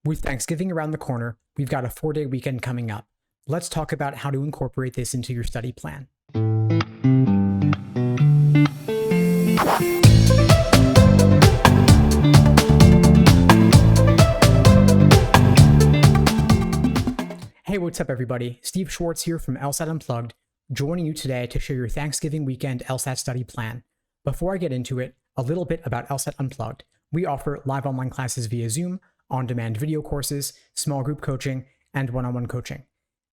With Thanksgiving around the corner, we've got a 4-day weekend coming up. Let's talk about how to incorporate this into your study plan. Hey, what's up everybody? Steve Schwartz here from LSAT Unplugged, joining you today to share your Thanksgiving weekend LSAT study plan. Before I get into it, a little bit about LSAT Unplugged. We offer live online classes via Zoom, on-demand video courses, small group coaching, and one-on-one coaching.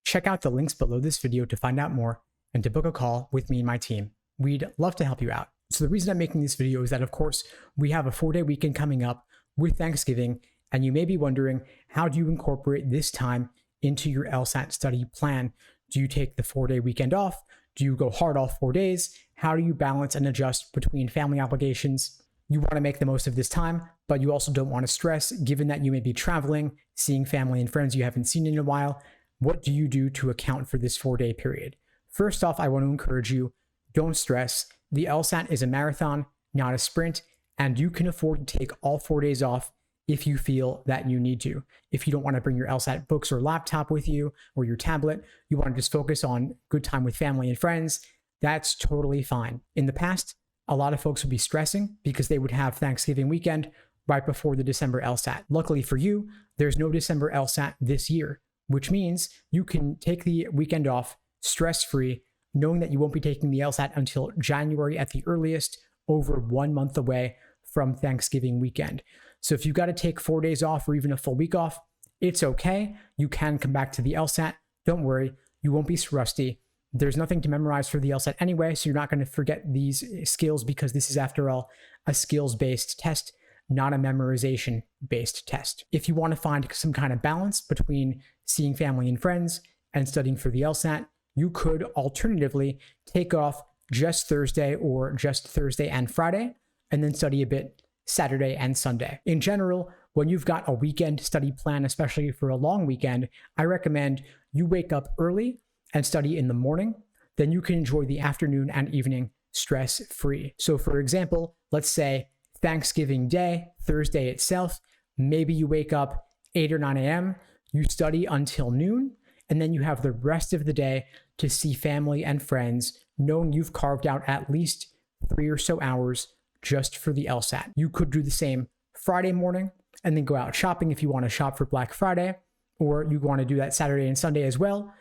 Check out the links below this video to find out more and to book a call with me and my team. We'd love to help you out. So the reason I'm making this video is that, of course, we have a 4-day weekend coming up with Thanksgiving, and you may be wondering, how do you incorporate this time into your LSAT study plan? Do you take the 4-day weekend off? Do you go hard all 4 days? How do you balance and adjust between family obligations? You want to make the most of this time, but you also don't want to stress, given that you may be traveling, seeing family and friends you haven't seen in a while. What do you do to account for this 4-day period? First off, I want to encourage you, don't stress. The LSAT is a marathon, not a sprint, and you can afford to take all 4 days off if you feel that you need to. If you don't want to bring your LSAT books or laptop with you or your tablet, you want to just focus on good time with family and friends, that's totally fine. In the past, a lot of folks would be stressing because they would have Thanksgiving weekend right before the December LSAT. Luckily for you, there's no December LSAT this year, which means you can take the weekend off stress-free, knowing that you won't be taking the LSAT until January at the earliest, over 1 month away from Thanksgiving weekend. So if you've got to take 4 days off or even a full week off, it's okay. You can come back to the LSAT. Don't worry, you won't be rusty. There's nothing to memorize for the LSAT anyway, so you're not going to forget these skills because this is, after all, a skills-based test, not a memorization-based test. If you want to find some kind of balance between seeing family and friends and studying for the LSAT, you could alternatively take off just Thursday or just Thursday and Friday, and then study a bit Saturday and Sunday. In general, when you've got a weekend study plan, especially for a long weekend, I recommend you wake up early and study in the morning. Then you can enjoy the afternoon and evening stress-free. So for example, let's say Thanksgiving Day, Thursday itself, maybe you wake up 8 or 9 a.m., you study until noon, and then you have the rest of the day to see family and friends, knowing you've carved out at least 3 or so hours just for the LSAT. You could do the same Friday morning and then go out shopping if you want to shop for Black Friday, or you want to do that Saturday and Sunday as well.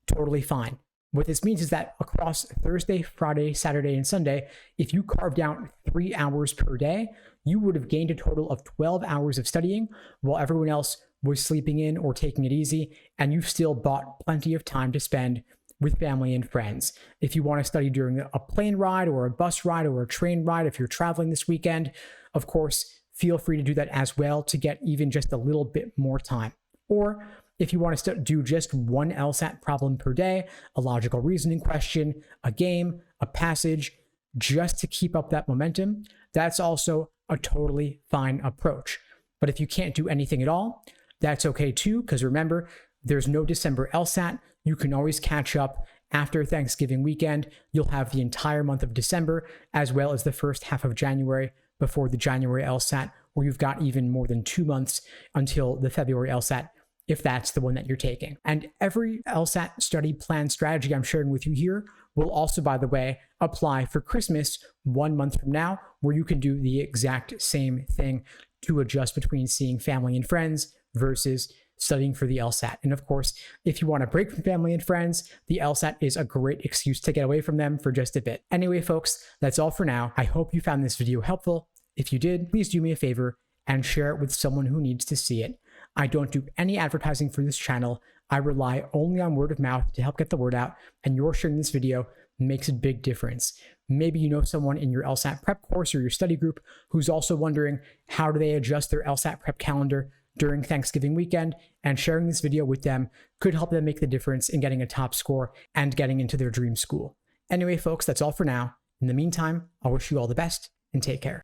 Totally fine. What this means is that across Thursday, Friday, Saturday, and Sunday, if you carved out 3 hours per day, you would have gained a total of 12 hours of studying while everyone else was sleeping in or taking it easy, and you've still bought plenty of time to spend with family and friends. If you want to study during a plane ride or a bus ride or a train ride, if you're traveling this weekend, of course, feel free to do that as well to get even just a little bit more time. Or if you want to do just one LSAT problem per day, a logical reasoning question, a game, a passage, just to keep up that momentum, that's also a totally fine approach. But if you can't do anything at all, that's okay too, because remember, there's no December LSAT. You can always catch up after Thanksgiving weekend. You'll have the entire month of December, as well as the first half of January before the January LSAT, where you've got even more than 2 months until the February LSAT, if that's the one that you're taking. And every LSAT study plan strategy I'm sharing with you here will also, by the way, apply for Christmas 1 month from now, where you can do the exact same thing to adjust between seeing family and friends versus studying for the LSAT. And of course, if you want to break from family and friends, the LSAT is a great excuse to get away from them for just a bit. Anyway, folks, that's all for now. I hope you found this video helpful. If you did, please do me a favor and share it with someone who needs to see it. I don't do any advertising for this channel. I rely only on word of mouth to help get the word out, and your sharing this video makes a big difference. Maybe you know someone in your LSAT prep course or your study group who's also wondering how do they adjust their LSAT prep calendar during Thanksgiving weekend, and sharing this video with them could help them make the difference in getting a top score and getting into their dream school. Anyway, folks, that's all for now. In the meantime, I'll wish you all the best and take care.